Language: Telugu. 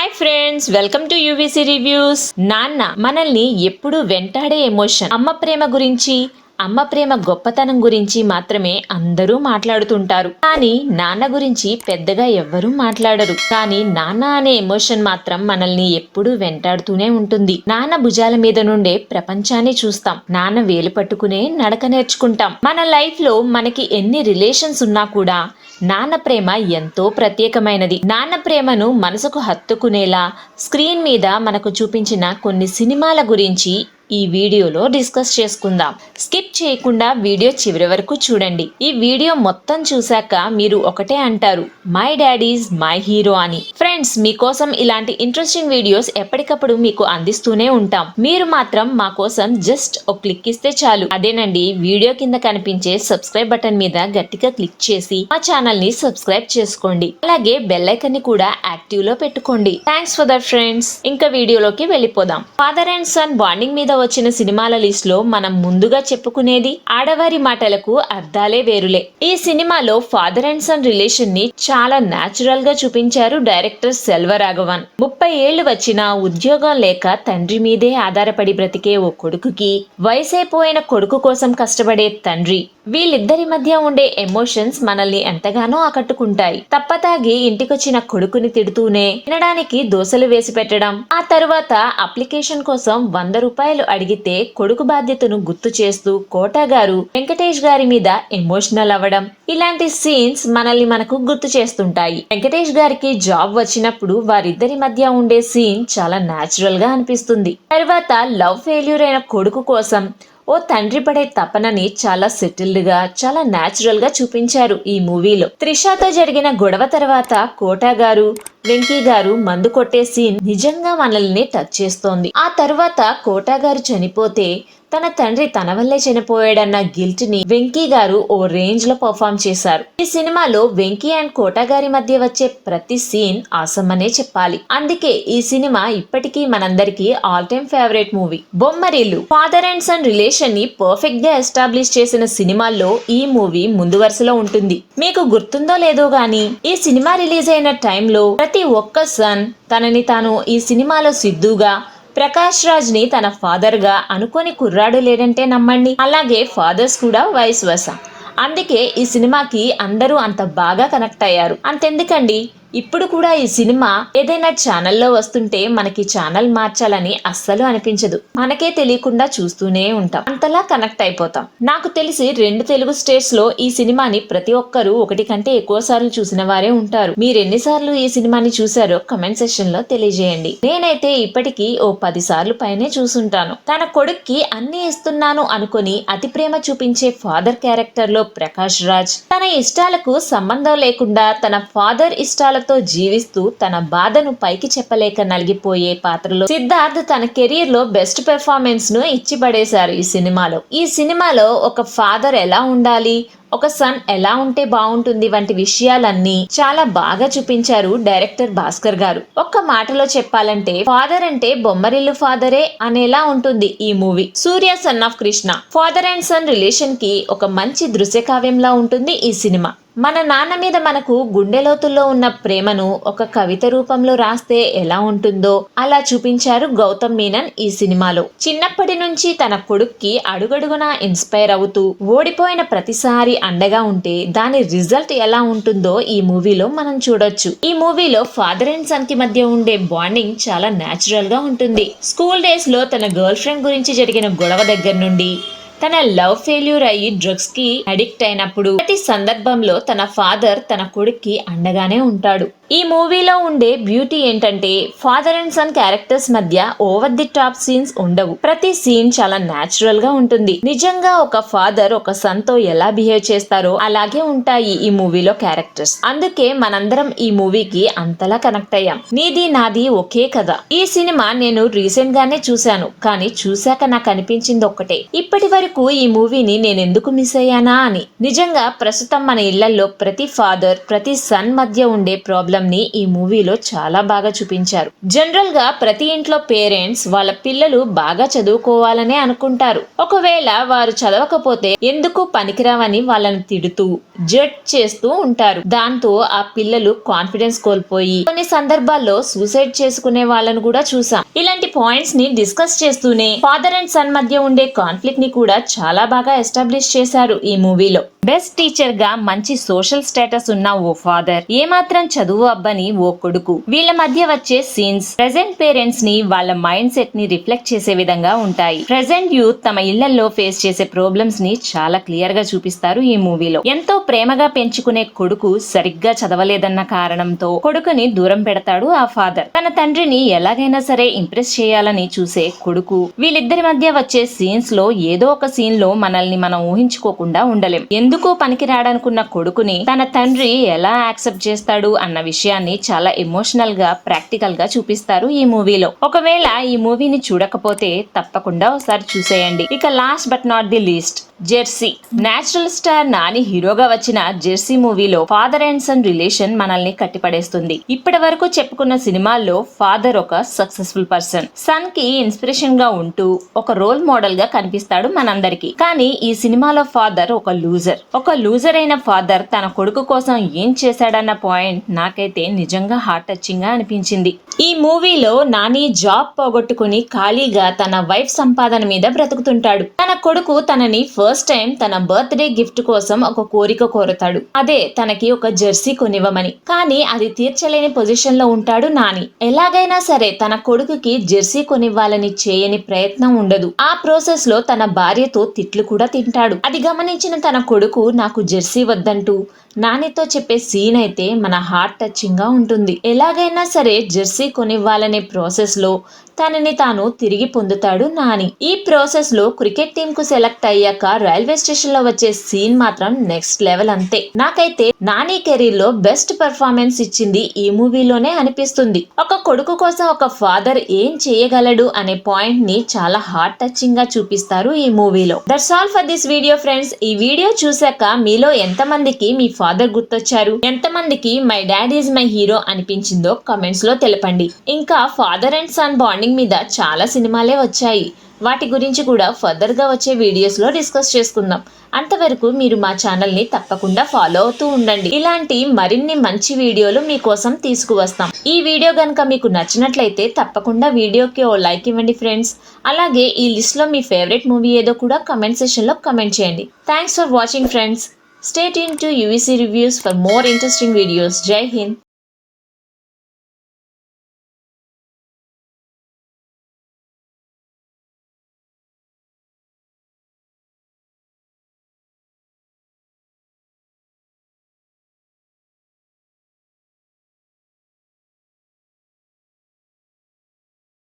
Hi friends, welcome to UVC reviews. నాన్న మనల్ని ఎప్పుడు వెంటాడే ఎమోషన్. అమ్మ ప్రేమ గురించి, అమ్మ ప్రేమ గొప్పతనం గురించి మాత్రమే అందరూ మాట్లాడుతుంటారు. కానీ నాన్న గురించి పెద్దగా ఎవ్వరూ మాట్లాడరు. కానీ నాన్న అనే ఎమోషన్ మాత్రం మనల్ని ఎప్పుడూ వెంటాడుతూనే ఉంటుంది. నాన్న భుజాల మీద నుండే ప్రపంచాన్ని చూస్తాం. నాన్న వేలు పట్టుకునే నడక నేర్చుకుంటాం. మన లైఫ్ లో మనకి ఎన్ని రిలేషన్స్ ఉన్నా కూడా నాన్న ప్రేమ ఎంతో ప్రత్యేకమైనది. నాన్న ప్రేమను మనసుకు హత్తుకునేలా స్క్రీన్ మీద మనకు చూపించిన కొన్ని సినిమాల గురించి ఈ వీడియోలో డిస్కస్ చేసుకుందాం. స్కిప్ చేయకుండా వీడియో చివరి వరకు చూడండి. ఈ వీడియో మొత్తం చూశాక మీరు ఒకటే అంటారు, my daddy is my hero అని. ఫ్రెండ్స్, మీకోసం ఇలాంటి ఇంట్రెస్టింగ్ వీడియోస్ ఎప్పటికప్పుడు మీకు అందిస్తూనే ఉంటాం. మీరు మాత్రం మా కోసం జస్ట్ ఒక క్లిక్ ఇస్తే చాలు. అదేనండి, వీడియో కింద కనిపించే సబ్స్క్రైబ్ బటన్ మీద గట్టిగా క్లిక్ చేసి మా ఛానల్ ని సబ్స్క్రైబ్ చేసుకోండి. అలాగే బెల్ ఐకాన్ ని కూడా యాక్టివ్ లో పెట్టుకోండి. Thanks for that friends. ఇంకా వీడియోలోకి వెళ్ళిపోదాం. ఫాదర్ అండ్ సన్ బాండింగ్ మీద వచ్చిన సినిమాల లిస్ట్ లో మనం ముందుగా చెప్పుకునేది ఆడవారి మాటలకు అర్థాలే వేరులే. ఈ సినిమాలో ఫాదర్ అండ్ సన్ రిలేషన్ ని చాలా న్యాచురల్ గా చూపించారు డైరెక్టర్ సెల్వరాఘవన్. 30 ఏళ్లు వచ్చినా ఉద్యోగం లేక తండ్రి మీదే ఆధారపడి బ్రతికే ఓ కొడుకుకి, వయసైపోయిన కొడుకు కోసం కష్టపడే తండ్రి, వీళ్ళిద్దరి మధ్య ఉండే ఎమోషన్స్ మనల్ని ఎంతగానో ఆకట్టుకుంటాయి. తప్పతాగి ఇంటికొచ్చిన కొడుకుని తిడుతూనే తినడానికి దోశలు వేసి పెట్టడం, ఆ తరువాత అప్లికేషన్ కోసం 100 రూపాయలు అడిగితే కొడుకు బాధ్యతను గుర్తు చేస్తూ కోటా గారు వెంకటేష్ గారి మీద ఎమోషనల్ అవ్వడం, ఇలాంటి సీన్స్ మనల్ని మనకు గుర్తు చేస్తుంటాయి. వెంకటేష్ గారికి జాబ్ వచ్చినప్పుడు వారిద్దరి మధ్య ఉండే సీన్ చాలా న్యాచురల్ గా అనిపిస్తుంది. తర్వాత లవ్ ఫెయిల్యూర్ అయిన కొడుకు కోసం ఓ తండ్రి పడే తపనని చాలా సెటిల్డ్ గా, చాలా న్యాచురల్ గా చూపించారు ఈ మూవీలో. త్రిషాతో జరిగిన గొడవ తర్వాత కోటా గారు, వెంకీ గారు మందు కొట్టే సీన్ నిజంగా మనల్ని టచ్ చేస్తోంది. ఆ తర్వాత కోటా గారు చనిపోతే తన తండ్రి తన వల్లే చనిపోయాడన్న గిల్ట్ ని వెంకీ గారు ఓ రేంజ్ లో పర్ఫామ్ చేశారు. ఈ సినిమాలో వెంకీ అండ్ కోటా గారి మధ్య వచ్చే ప్రతి సీన్ ఆసమ్ అనే చెప్పాలి. అందుకే ఈ సినిమా ఇప్పటికీ మనందరికీ all time favourite movie. Bommarillu father and son relation ని పర్ఫెక్ట్ గా ఎస్టాబ్లిష్ చేసిన సినిమాల్లో ఈ మూవీ ముందు వరుసలో ఉంటుంది. మీకు గుర్తుందో లేదో గానీ ఈ సినిమా రిలీజ్ అయిన టైంలో ప్రతి ఒక్క సన్ తనని తాను ఈ సినిమాలో సిద్ధుగా, ప్రకాష్ రాజ్ ని తన ఫాదర్ గా అనుకోని కుర్రాడు లేడంటే నమ్మండి. అలాగే ఫాదర్స్ కూడా వైస్ వర్సా. అందుకే ఈ సినిమాకి అందరూ అంత బాగా కనెక్ట్ అయ్యారు. అంతెందుకండి, ఇప్పుడు కూడా ఈ సినిమా ఏదైనా ఛానల్లో వస్తుంటే మనకి ఛానల్ మార్చాలని అస్సలు అనిపించదు. మనకే తెలియకుండా చూస్తూనే ఉంటాం. అంతలా కనెక్ట్ అయిపోతాం. నాకు తెలిసి 2 తెలుగు స్టేట్స్ లో ఈ సినిమాని ప్రతి ఒక్కరూ 1 కంటే ఎక్కువ సార్లు చూసిన వారే ఉంటారు. మీరు ఎన్నిసార్లు ఈ సినిమాని చూసారో కమెంట్ సెక్షన్ లో తెలియజేయండి. నేనైతే ఇప్పటికీ ఓ 10 సార్లు పైనే చూసుంటాను. తన కొడుక్కి అన్ని ఇస్తున్నాను అనుకుని అతి ప్రేమ చూపించే ఫాదర్ క్యారెక్టర్ లో ప్రకాష్ రాజ్ తన ఇష్టాలకు సంబంధం లేకుండా తన ఫాదర్ ఇష్టాల జీవిస్తూ తన బాధను పైకి చెప్పలేక నలిగిపోయే పాత్రలో సిద్ధార్థ్ తన కెరీర్ లో బెస్ట్ పెర్ఫార్మెన్స్ ను ఇచ్చి పడేశారు ఈ సినిమాలో. ఈ సినిమాలో ఒక ఫాదర్ ఎలా ఉండాలి, ఒక సన్ ఎలా ఉంటే బాగుంటుంది వంటి విషయాలన్నీ చాలా బాగా చూపించారు డైరెక్టర్ భాస్కర్ గారు. ఒక్క మాటలో చెప్పాలంటే ఫాదర్ అంటే బొమ్మరిల్లు ఫాదరే అనేలా ఉంటుంది ఈ movie. Surya son of Krishna father and son relation కి ఒక మంచి దృశ్య కావ్యంలా ఉంటుంది ఈ సినిమా. మన నాన్న మీద మనకు గుండెలోతుల్లో ఉన్న ప్రేమను ఒక కవిత రూపంలో రాస్తే ఎలా ఉంటుందో అలా చూపించారు గౌతమ్ మీనన్ ఈ సినిమాలో. చిన్నప్పటి నుంచి తన కొడుక్కి అడుగడుగునా ఇన్స్పైర్ అవుతూ ఓడిపోయిన ప్రతిసారి అండగా ఉంటే దాని రిజల్ట్ ఎలా ఉంటుందో ఈ మూవీలో మనం చూడొచ్చు. ఈ మూవీలో ఫాదర్ అండ్ సన్ కి మధ్య ఉండే బాండింగ్ చాలా న్యాచురల్ గా ఉంటుంది. స్కూల్ డేస్ లో తన గర్ల్ ఫ్రెండ్ గురించి జరిగిన గొడవ దగ్గర నుండి తన లవ్ ఫెయిల్యూర్ అయ్యి డ్రగ్స్ కి అడిక్ట్ అయినప్పుడు ప్రతి సందర్భంలో తన ఫాదర్ తన కొడుక్కి అండగానే ఉంటాడు. ఈ మూవీలో ఉండే బ్యూటీ ఏంటంటే ఫాదర్ అండ్ సన్ క్యారెక్టర్స్ మధ్య ఓవర్ ది టాప్ సీన్స్ ఉండవు. ప్రతి సీన్ చాలా న్యాచురల్ గా ఉంటుంది. నిజంగా ఒక ఫాదర్ ఒక సన్ తో ఎలా బిహేవ్ చేస్తారో అలాగే ఉంటాయి ఈ మూవీలో క్యారెక్టర్స్. అందుకే మనందరం ఈ మూవీకి అంతలా కనెక్ట్ అయ్యాం. నీది నాది ఒకే కథ. ఈ సినిమా నేను రీసెంట్ గానే చూశాను. కానీ చూశాక నాకు అనిపించింది ఒక్కటే, ఇప్పటి వరకు ఈ మూవీని నేను ఎందుకు మిస్ అయ్యానా అని. నిజంగా ప్రస్తుతం మన ఇళ్లలో ప్రతి ఫాదర్ ప్రతి సన్ మధ్య ఉండే ప్రాబ్లమ్స్ ఉండడం ని ఈ మూవీలో చాలా బాగా చూపించారు. జనరల్ గా ప్రతి ఇంట్లో పేరెంట్స్ వాళ్ళ పిల్లలు బాగా చదువుకోవాలనే అనుకుంటారు. ఒకవేళ వారు చదవకపోతే ఎందుకు పనికిరావని వాళ్ళని తిడుతూ జడ్జ్ చేస్తూ ఉంటారు. దాంతో ఆ పిల్లలు కాన్ఫిడెన్స్ కోల్పోయి కొన్ని సందర్భాల్లో సూసైడ్ చేసుకునే వాళ్ళను కూడా చూసాం. ఇలాంటి పాయింట్స్ ని డిస్కస్ చేస్తూనే ఫాదర్ అండ్ సన్ మధ్య ఉండే కాన్ఫ్లిక్ట్ ని కూడా చాలా బాగా ఎస్టాబ్లిష్ చేశారు ఈ మూవీలో. బెస్ట్ టీచర్ గా మంచి సోషల్ స్టేటస్ ఉన్న ఓ ఫాదర్, ఏమాత్రం చదువు అబ్బని ఓ కొడుకు, వీళ్ళ మధ్య వచ్చే సీన్స్ ప్రెజెంట్ పేరెంట్స్ ని వాళ్ళ మైండ్ సెట్ ని రిఫ్లెక్ట్ చేసే విధంగా ఉంటాయి. ప్రెజెంట్ యూత్ తమ ఇళ్లలో ఫేస్ చేసే ప్రాబ్లమ్స్ ని చాలా క్లియర్ గా చూపిస్తారు ఈ మూవీలో. ఎంతో ప్రేమగా పెంచుకునే కొడుకు సరిగ్గా చదవలేదన్న కారణంతో కొడుకుని దూరం పెడతాడు ఆ ఫాదర్. తన తండ్రిని ఎలాగైనా సరే ఇంప్రెస్ చేయాలని చూసే కొడుకు. వీళ్ళిద్దరి మధ్య వచ్చే సీన్స్ లో ఏదో ఒక సీన్ లో మనల్ని మనం ఊహించుకోకుండా ఉండలేం. ఎందుకు పనికిరాడనుకున్న కొడుకుని తన తండ్రి ఎలా యాక్సెప్ట్ చేస్తాడు అన్న విషయాన్ని చాలా ఎమోషనల్ గా ప్రాక్టికల్ గా చూపిస్తారు ఈ మూవీలో. ఒకవేళ ఈ మూవీని చూడకపోతే తప్పకుండా ఒకసారి చూసేయండి. ఇక last but not the least, Jersey. Natural star Nani హీరోగా వచ్చిన జెర్సీ మూవీలో ఫాదర్ అండ్ సన్ రిలేషన్ మనల్ని కట్టిపడేస్తుంది. ఇప్పటి వరకు చెప్పుకున్న సినిమాల్లో ఫాదర్ ఒక సక్సెస్ఫుల్ పర్సన్, సన్ కి ఇన్స్పిరేషన్ గా ఉంటూ ఒక రోల్ మోడల్ గా కనిపిస్తాడు మనందరికి. కానీ ఈ సినిమాలో ఫాదర్ ఒక లూజర్ అయిన ఫాదర్ తన కొడుకు కోసం ఏం చేశాడన్న పాయింట్ నాకైతే నిజంగా హార్ట్ టచింగ్ గా అనిపించింది. ఈ మూవీలో నాని జాబ్ పోగొట్టుకుని ఖాళీగా తన వైఫ్ సంపాదన మీద బ్రతుకుతుంటాడు. తన కొడుకు తనని ఫస్ట్ టైం తన బర్త్డే గిఫ్ట్ కోసం ఒక కోరిక కోరుతాడు. అదే తనకి ఒక జెర్సీ కొనివ్వమని. కానీ అది తీర్చలేని పొజిషన్ లో ఉంటాడు నాని. ఎలాగైనా సరే తన కొడుకుకి జెర్సీ కొనివ్వాలని చేయని ప్రయత్నం ఉండదు. ఆ ప్రాసెస్ లో తన భార్యతో తిట్లు కూడా తింటాడు. అది గమనించిన తన కొడుకు నాకు జెర్సీ వద్దంటూ నానితో చెప్పే సీన్ అయితే మన హార్ట్ టచింగ్ గా ఉంటుంది. ఎలాగైనా సరే జెర్సీ కొనివ్వాలనే ప్రాసెస్ లో తనని తాను తిరిగి పొందుతాడు నాని. ఈ ప్రాసెస్ లో క్రికెట్ టీమ్ కు సెలెక్ట్ అయ్యాక రైల్వే స్టేషన్ లో వచ్చే సీన్ మాత్రం నెక్స్ట్ లెవెల్ అంతే. నాకైతే నాని కెరీర్ లో బెస్ట్ పర్ఫార్మెన్స్ ఇచ్చింది ఈ మూవీలోనే అనిపిస్తుంది. ఒక కొడుకు కోసం ఒక ఫాదర్ ఏం చేయగలడు అనే పాయింట్ ని చాలా హార్ట్ టచింగ్ గా చూపిస్తారు ఈ మూవీలో. That's all for this video friends. ఈ వీడియో చూసాక మీలో ఎంతమందికి మీ ఫాదర్ గుర్తొచ్చారు, ఎంతమందికి my dad is my hero అనిపించిందో కమెంట్స్ లో తెలపండి. ఇంకా ఫాదర్ అండ్ సన్ బాండింగ్ మీద చాలా సినిమాలే వచ్చాయి. వాటి గురించి కూడా ఫర్దర్ గా వచ్చే వీడియోస్ లో డిస్కస్ చేసుకుందాం. అంతవరకు మీరు మా ఛానల్ ని తప్పకుండా ఫాలో అవుతూ ఉండండి. ఇలాంటి మరిన్ని మంచి వీడియోలు మీకోసం తీసుకువస్తాం. ఈ వీడియో గనుక మీకు నచ్చినట్లయితే తప్పకుండా వీడియోకి ఓ లైక్ ఇవ్వండి ఫ్రెండ్స్. అలాగే ఈ లిస్ట్ లో మీ ఫేవరెట్ మూవీ ఏదో కూడా కమెంట్ సెక్షన్ లో కమెంట్ చేయండి. Thanks for watching friends. Stay tuned to UVC Reviews for more interesting videos. Jai Hind.